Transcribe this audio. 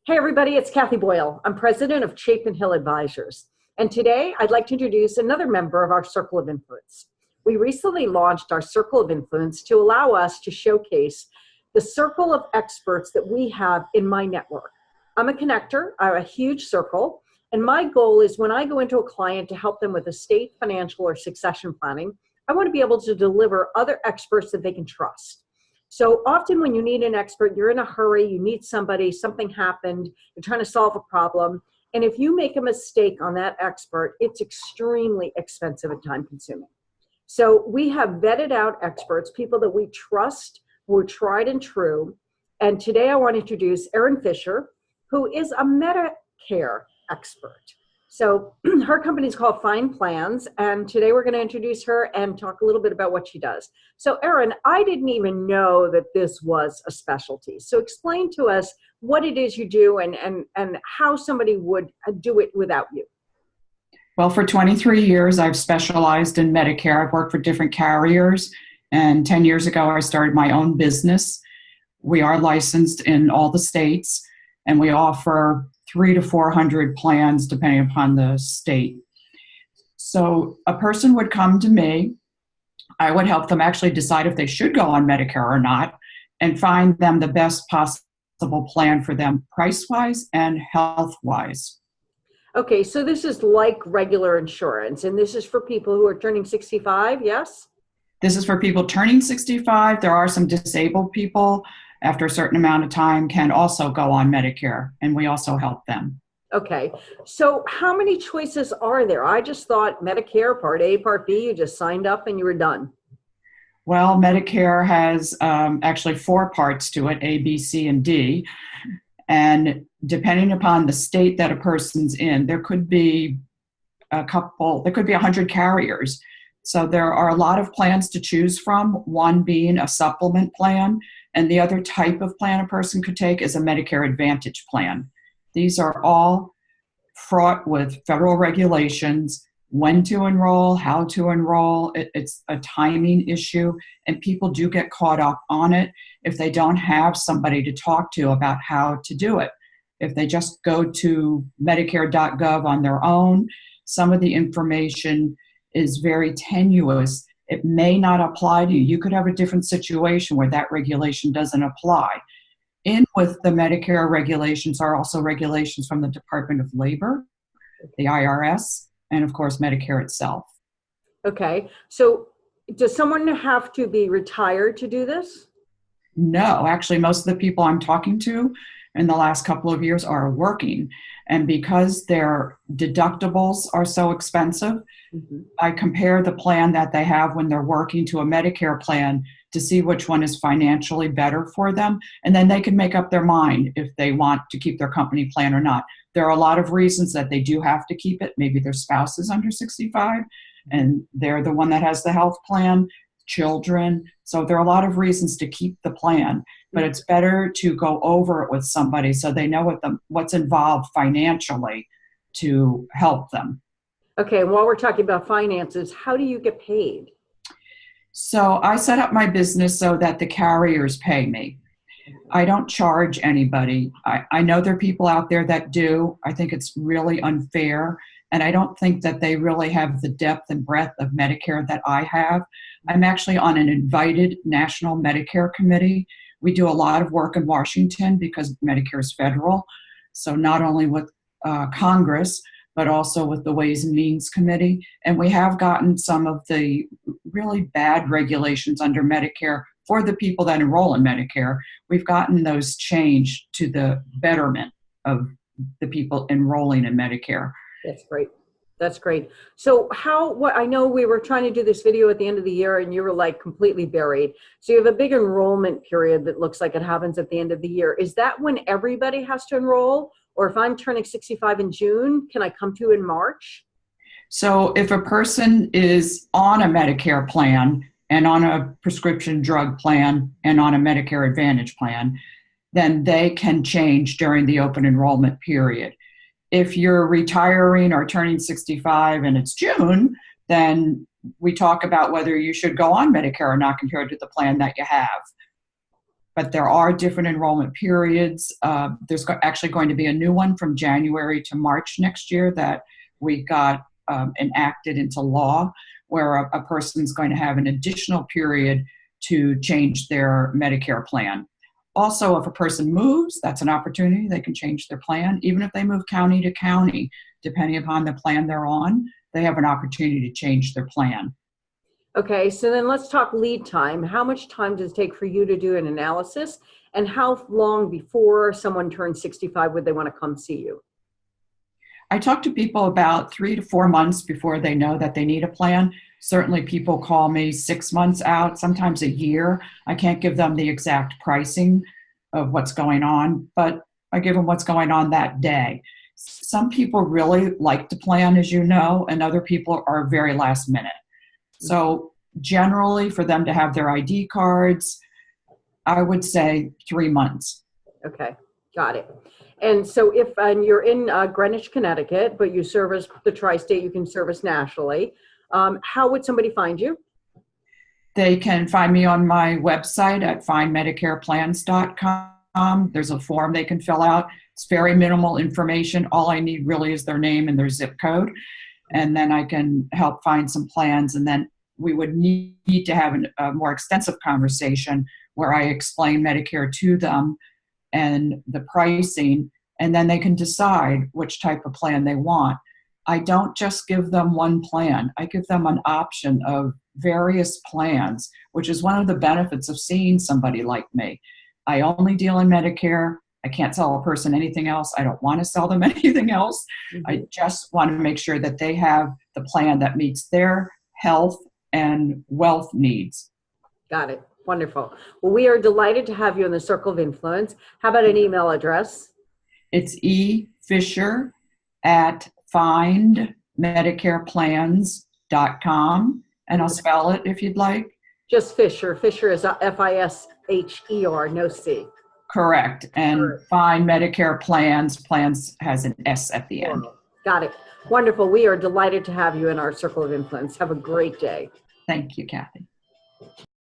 Hey everybody, it's Kathy Boyle. I'm president of Chapin Hill Advisors. And today I'd like to introduce another member of our Circle of Influence. We recently launched our Circle of Influence to allow us to showcase the circle of experts that we have in my network. I'm a connector, I have a huge circle, and my goal is when I go into a client to help them with estate, financial, or succession planning, I want to be able to deliver other experts that they can trust. So often when you need an expert, you're in a hurry, you need somebody, something happened, you're trying to solve a problem. And if you make a mistake on that expert, it's extremely expensive and time consuming. So we have vetted out experts, people that we trust, who are tried and true. And today I want to introduce Erin Fisher, who is a Medicare expert. So her company is called Fine Plans, and today we're going to introduce her and talk a little bit about what she does. So Erin, I didn't even know that this was a specialty. So explain to us what it is you do and how somebody would do it without you. Well, for 23 years, I've specialized in Medicare. I've worked for different carriers, and 10 years ago, I started my own business. We are licensed in all the states, and we offer 300 to 400 plans depending upon the state. So a person would come to me, I would help them actually decide if they should go on Medicare or not and find them the best possible plan for them price-wise and health-wise. Okay, so this is like regular insurance, and this is for people who are turning 65, yes? This is for people turning 65. There are some disabled people after a certain amount of time can also go on Medicare, and we also help them. Okay, so how many choices are there? I just thought Medicare, Part A, Part B, you just signed up and you were done. Well, Medicare has actually 4 parts to it, A, B, C, and D. And depending upon the state that a person's in, there could be 100 carriers. So there are a lot of plans to choose from, one being a supplement plan, and the other type of plan a person could take is a Medicare Advantage plan. These are all fraught with federal regulations, when to enroll, how to enroll. It's a timing issue, and people do get caught up on it if they don't have somebody to talk to about how to do it. If they just go to Medicare.gov on their own, some of the information is very tenuous. It may not apply to you. You could have a different situation where that regulation doesn't apply. In with the Medicare regulations are also regulations from the Department of Labor, the IRS, and of course Medicare itself. Okay, so does someone have to be retired to do this? No, actually most of the people I'm talking to in the last couple of years are working. And because their deductibles are so expensive, I compare the plan that they have when they're working to a Medicare plan to see which one is financially better for them. And then they can make up their mind if they want to keep their company plan or not. There are a lot of reasons that they do have to keep it. Maybe their spouse is under 65 and they're the one that has the health plan, children. So there are a lot of reasons to keep the plan, but it's better to go over it with somebody so they know what's involved financially to help them. Okay, while we're talking about finances, how do you get paid? So I set up my business so that the carriers pay me. I don't charge anybody. I know there are people out there that do. I think it's really unfair. And I don't think that they really have the depth and breadth of Medicare that I have. I'm actually on an invited National Medicare Committee. We do a lot of work in Washington because Medicare is federal. So not only with Congress, but also with the Ways and Means Committee. And we have gotten some of the really bad regulations under Medicare for the people that enroll in Medicare. We've gotten those changed to the betterment of the people enrolling in Medicare. That's great. That's great. So I know we were trying to do this video at the end of the year and you were like completely buried. So you have a big enrollment period that looks like it happens at the end of the year. Is that when everybody has to enroll? Or if I'm turning 65 in June, can I come to you in March? So if a person is on a Medicare plan and on a prescription drug plan and on a Medicare Advantage plan, then they can change during the open enrollment period. If you're retiring or turning 65 and it's June, then we talk about whether you should go on Medicare or not compared to the plan that you have. but there are different enrollment periods. There's actually going to be a new one from January to March next year that we got enacted into law, where a person's going to have an additional period to change their Medicare plan. Also, if a person moves, that's an opportunity. They can change their plan. Even if they move county to county, depending upon the plan they're on, they have an opportunity to change their plan. Okay, so then let's talk lead time. How much time does it take for you to do an analysis? And how long before someone turns 65 would they want to come see you? I talk to people about 3 to 4 months before they know that they need a plan. Certainly people call me 6 months out, sometimes a year. I can't give them the exact pricing of what's going on, but I give them what's going on that day. Some people really like to plan, as you know, and other people are very last minute. So generally for them to have their ID cards, I would say 3 months. Okay, got it. And so if you're in Greenwich, Connecticut, but you service the tri-state, you can service nationally, how would somebody find you? They can find me on my website at findmedicareplans.com. There's a form they can fill out. It's very minimal information. All I need really is their name and their zip code. And then I can help find some plans. And then we would need to have a more extensive conversation where I explain Medicare to them and the pricing, and then they can decide which type of plan they want. I don't just give them one plan. I give them an option of various plans, which is one of the benefits of seeing somebody like me. I only deal in Medicare. I can't sell a person anything else. I don't want to sell them anything else. I just want to make sure that they have the plan that meets their health and wealth needs. Got it. Wonderful. Well, we are delighted to have you in the Circle of Influence. How about an email address? It's efisher@findmedicareplans.com, and I'll spell it if you'd like. Just Fisher. Fisher is Fisher, no C. Correct. And Find Medicare Plans. Plans has an S at the end. Got it. Wonderful. We are delighted to have you in our Circle of Influence. Have a great day. Thank you, Kathy.